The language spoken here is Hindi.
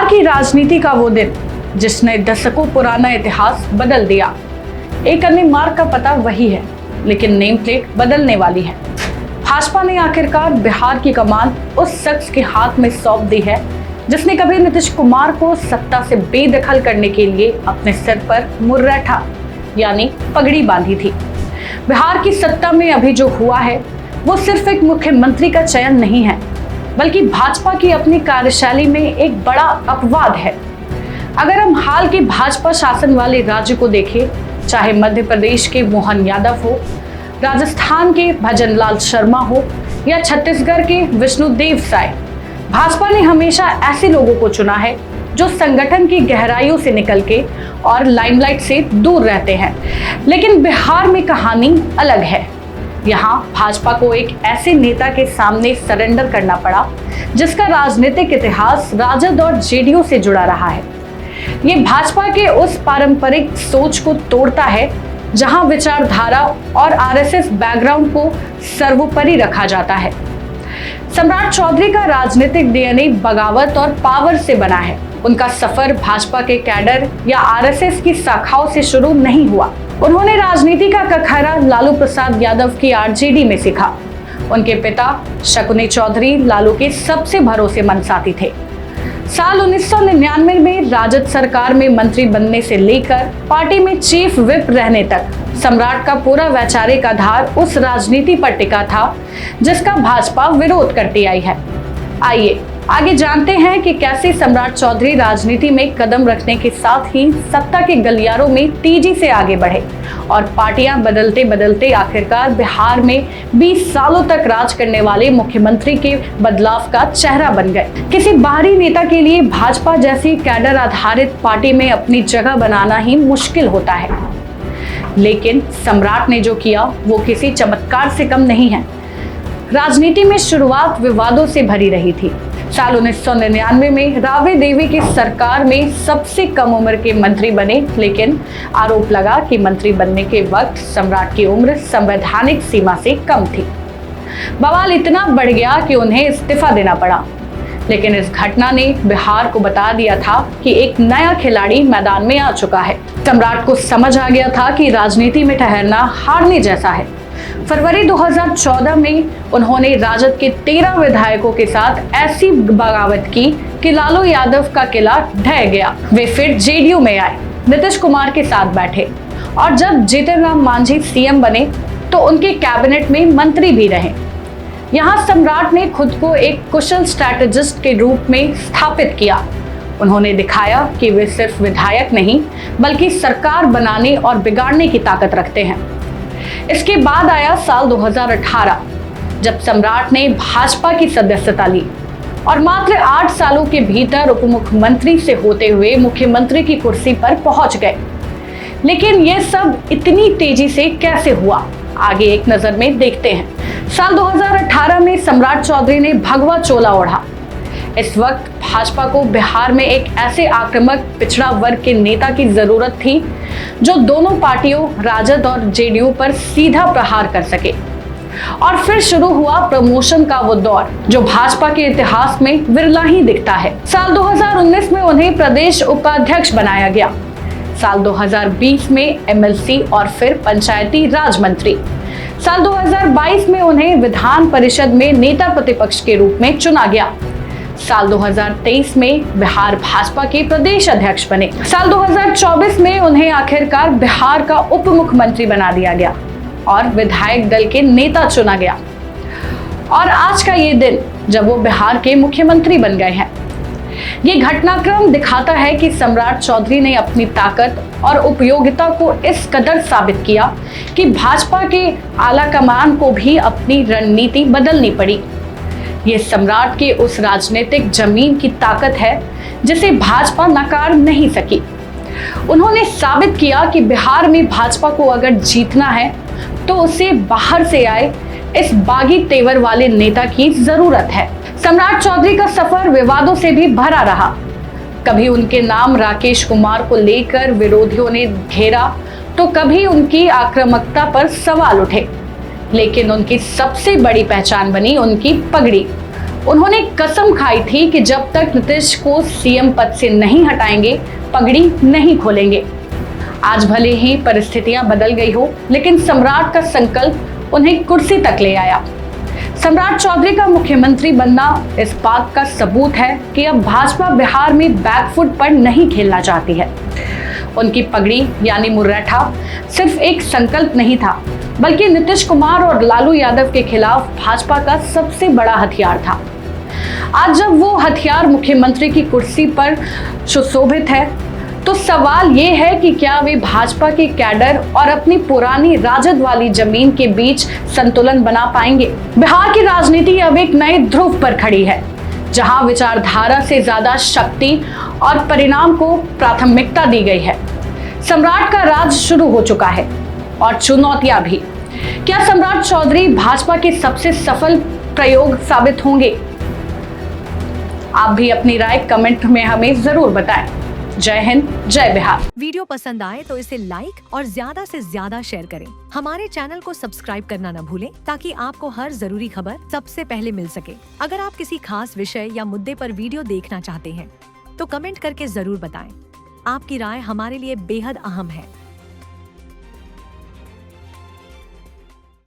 की राजनीति का वो दिन जिसने दशकों पुराना इतिहास बदल दिया। एक अन्य मार्ग का पता वही है, लेकिन नेम प्लेट बदलने वाली है। भाजपा ने आखिरकार बिहार की कमान उस शख्स के हाथ में सौंप दी है जिसने कभी नीतीश कुमार को सत्ता से बेदखल करने के लिए अपने सिर पर मुर्रेठा यानी पगड़ी बांधी थी। बिहार की सत्ता में अभी जो हुआ है वो सिर्फ एक मुख्यमंत्री का चयन नहीं है, बल्कि भाजपा की अपनी कार्यशैली में एक बड़ा अपवाद है। अगर हम हाल के भाजपा शासन वाले राज्य को देखें, चाहे मध्य प्रदेश के मोहन यादव हो, राजस्थान के भजन लाल शर्मा हो या छत्तीसगढ़ के विष्णुदेव साय, भाजपा ने हमेशा ऐसे लोगों को चुना है जो संगठन की गहराइयों से निकल के और लाइमलाइट से दूर रहते हैं। लेकिन बिहार में कहानी अलग है। यहाँ भाजपा को एक ऐसे नेता के सामने सरेंडर करना पड़ा जिसका राजनीतिक इतिहास राजद और जेडीयू से जुड़ा रहा है। ये भाजपा के उस पारंपरिक सोच को तोड़ता है जहां विचारधारा और आरएसएस बैकग्राउंड को सर्वोपरि रखा जाता है। सम्राट चौधरी का राजनीतिक डीएनए बगावत और पावर से बना है। उनका सफर भाजपा के कैडर या आरएसएस की शाखाओं से शुरू नहीं हुआ। उन्होंने राजनीति का कखरा लालू प्रसाद यादव की आरजेडी में सीखा। उनके पिता शकुनी चौधरी लालू के सबसे भरोसेमंद साथी थे। साल 1999 में राजद सरकार में मंत्री बनने से लेकर पार्टी में चीफ व्हिप रहने तक सम्राट का पूरा वैचारिक आधार उस राजनीति पर टिका था जिसका भाजपा विरोध करती आई है। आइए आगे जानते हैं कि कैसे सम्राट चौधरी राजनीति में कदम रखने के साथ ही सत्ता के गलियारों में तेजी से आगे बढ़े और पार्टियां बदलते बदलते आखिरकार बिहार में 20 सालों तक राज करने वाले मुख्यमंत्री के बदलाव का चेहरा बन गए। किसी बाहरी नेता के लिए भाजपा जैसी कैडर आधारित पार्टी में अपनी जगह बनाना ही मुश्किल होता है, लेकिन सम्राट ने जो किया वो किसी चमत्कार से कम नहीं है। राजनीति में शुरुआत विवादों से भरी रही थी। साल 1999 में राबड़ी देवी की सरकार में सबसे कम उम्र के मंत्री बने, लेकिन आरोप लगा कि मंत्री बनने के वक्त सम्राट की उम्र संवैधानिक सीमा से कम थी। बवाल इतना बढ़ गया कि उन्हें इस्तीफा देना पड़ा। लेकिन इस घटना ने बिहार को बता दिया था कि एक नया खिलाड़ी मैदान में आ चुका है। सम्राट को समझ आ गया था कि राजनीति में ठहरना हारने जैसा है। फरवरी 2014 में उन्होंने राजद के 13 विधायकों के साथ ऐसी बगावत की कि लालू यादव का किला ढह गया। वे फिर जेडीयू में आए, नीतीश कुमार के साथ बैठे और जब जीतन राम मांझी सीएम बने तो उनके कैबिनेट में मंत्री भी रहे। यहाँ सम्राट ने खुद को एक कुशल स्ट्रैटेजिस्ट के रूप में स्थापित किया। उन्होंने दिखाया कि वे सिर्फ विधायक नहीं बल्कि सरकार बनाने और बिगाड़ने की ताकत रखते हैं। इसके बाद आया साल 2018, जब सम्राट ने भाजपा की सदस्यता ली और मात्र 8 सालों के भीतर उप मुख्यमंत्री से होते हुए मुख्यमंत्री की कुर्सी पर पहुंच गए। लेकिन यह सब इतनी तेजी से कैसे हुआ, आगे एक नजर में देखते हैं। साल 2018 में सम्राट चौधरी ने भगवा चोला ओढ़ा। इस वक्त भाजपा को बिहार में एक ऐसे आक्रामक पिछड़ा वर्ग के नेता की जरूरत थी जो दोनों पार्टियों राजद और जेडीयू पर सीधा प्रहार कर सके। और फिर शुरू हुआ प्रमोशन का वो दौर जो भाजपा के इतिहास में विरला ही दिखता है। साल 2019 में उन्हें प्रदेश उपाध्यक्ष बनाया गया। साल 2020 में एमएलसी और फिर पंचायती राज मंत्री। साल 2022 में उन्हें विधान परिषद में नेता प्रतिपक्ष के रूप में चुना गया। साल 2023 में बिहार भाजपा के प्रदेश अध्यक्ष बने। साल 2024 में उन्हें आखिरकार बिहार का उप मुख्यमंत्री बना दिया गया और विधायक दल के नेता चुना गया। और आज का ये दिन जब वो बिहार के मुख्यमंत्री बन गए हैं। ये घटनाक्रम दिखाता है कि सम्राट चौधरी ने अपनी ताकत और उपयोगिता को इस कदर साबित किया कि भाजपा के आला कमान को भी अपनी रणनीति बदलनी पड़ी। ये सम्राट के उस राजनीतिक जमीन की ताकत है जिसे भाजपा नकार नहीं सकी। उन्होंने साबित किया कि बिहार में भाजपा को अगर जीतना है तो उसे बाहर से आए इस बागी तेवर वाले नेता की जरूरत है। सम्राट चौधरी का सफर विवादों से भी भरा रहा। कभी उनके नाम राकेश कुमार को लेकर विरोधियों ने घेरा तो कभी उनकी आक्रामकता पर सवाल उठे, लेकिन उनकी सबसे बड़ी पहचान बनी उनकी पगड़ी। उन्होंने कसम खाई थी कि जब तक नीतीश को सीएम पद से नहीं हटाएंगे, पगड़ी नहीं खोलेंगे। आज भले ही परिस्थितियां बदल गई हो, लेकिन सम्राट का संकल्प उन्हें कुर्सी तक ले आया। सम्राट चौधरी का मुख्यमंत्री बनना इस बात का सबूत है कि अब भाजपा बिहार में बैकफुट पर नहीं खेलना चाहती है। उनकी पगड़ी यानी मुर्रेठा सिर्फ एक संकल्प नहीं था, बल्कि नीतीश कुमार और लालू यादव के खिलाफ भाजपा का सबसे बड़ा हथियार था। आज जब वो हथियार मुख्यमंत्री की कुर्सी पर सुशोभित है, तो सवाल ये है कि क्या वे भाजपा के कैडर और अपनी पुरानी राजद वाली जमीन के बीच संतुलन बना पाएंगे। बिहार की राजनीति अब एक नए ध्रुव पर खड़ी है, जहां विचारधारा से ज्यादा शक्ति और परिणाम को प्राथमिकता दी गई है। सम्राट का राज शुरू हो चुका है और चुनौतियां भी। क्या सम्राट चौधरी भाजपा के सबसे सफल प्रयोग साबित होंगे? आप भी अपनी राय कमेंट में हमें जरूर बताएं। जय हिंद, जय बिहार। वीडियो पसंद आए तो इसे लाइक और ज्यादा से ज्यादा शेयर करें। हमारे चैनल को सब्सक्राइब करना न भूलें, ताकि आपको हर जरूरी खबर सबसे पहले मिल सके। अगर आप किसी खास विषय या मुद्दे पर वीडियो देखना चाहते हैं, तो कमेंट करके जरूर बताएं। आपकी राय हमारे लिए बेहद अहम है।